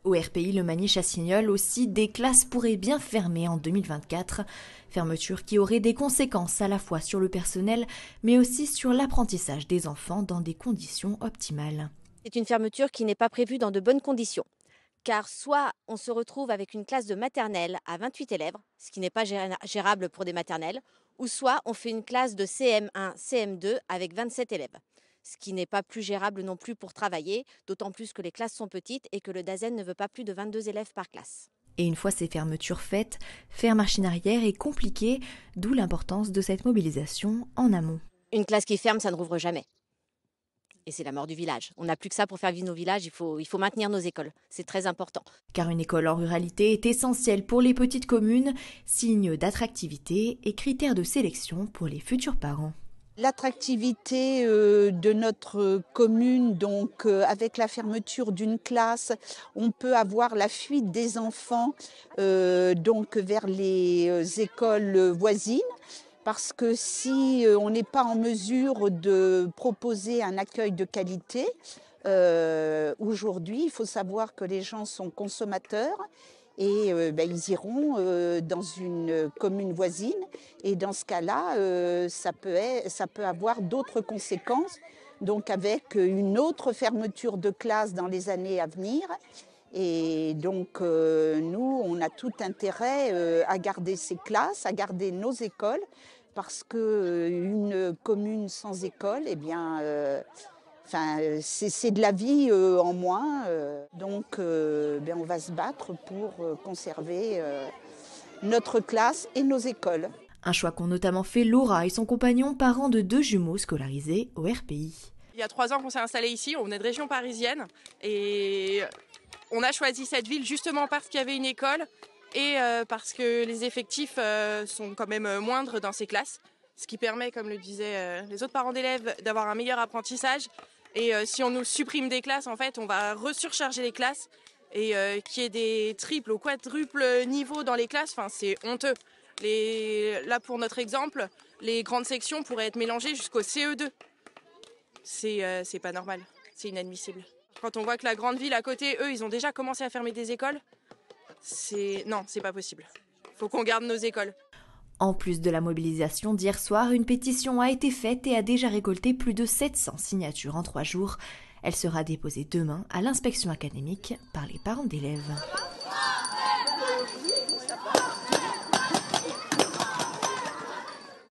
Au RPI Le Magny-Chassignol aussi, des classes pourraient bien fermer en 2024. Fermeture qui aurait des conséquences à la fois sur le personnel, mais aussi sur l'apprentissage des enfants dans des conditions optimales. C'est une fermeture qui n'est pas prévue dans de bonnes conditions. Car soit on se retrouve avec une classe de maternelle à 28 élèves, ce qui n'est pas gérable pour des maternelles, ou soit on fait une classe de CM1, CM2 avec 27 élèves, ce qui n'est pas plus gérable non plus pour travailler, d'autant plus que les classes sont petites et que le DAZEN ne veut pas plus de 22 élèves par classe. Et une fois ces fermetures faites, faire machine arrière est compliqué, d'où l'importance de cette mobilisation en amont. Une classe qui ferme, ça ne rouvre jamais. Et c'est la mort du village. On n'a plus que ça pour faire vivre nos villages, il faut maintenir nos écoles. C'est très important. Car une école en ruralité est essentielle pour les petites communes, signe d'attractivité et critère de sélection pour les futurs parents. L'attractivité de notre commune, donc avec la fermeture d'une classe, on peut avoir la fuite des enfants donc vers les écoles voisines. Parce que si on n'est pas en mesure de proposer un accueil de qualité, aujourd'hui, il faut savoir que les gens sont consommateurs et ils iront dans une commune voisine. Et dans ce cas-là, ça peut avoir d'autres conséquences, donc avec une autre fermeture de classe dans les années à venir. Et donc, nous, on a tout intérêt à garder ces classes, à garder nos écoles, parce qu'une commune sans école, eh bien, c'est de la vie en moins. Donc, on va se battre pour conserver notre classe et nos écoles. Un choix qu'ont notamment fait Laura et son compagnon, parents de 2 jumeaux scolarisés au RPI. Il y a 3 ans qu'on s'est installé ici, on venait de région parisienne et on a choisi cette ville justement parce qu'il y avait une école et parce que les effectifs sont quand même moindres dans ces classes, ce qui permet, comme le disaient les autres parents d'élèves, d'avoir un meilleur apprentissage. Et si on nous supprime des classes, en fait, on va resurcharger les classes et qu'il y ait des triples ou quadruples niveaux dans les classes, c'est honteux. Là, pour notre exemple, les grandes sections pourraient être mélangées jusqu'au CE2. C'est pas normal, c'est inadmissible. Quand on voit que la grande ville à côté, eux, ils ont déjà commencé à fermer des écoles, non, c'est pas possible. Faut qu'on garde nos écoles. En plus de la mobilisation d'hier soir, une pétition a été faite et a déjà récolté plus de 700 signatures en 3 jours. Elle sera déposée demain à l'inspection académique par les parents d'élèves.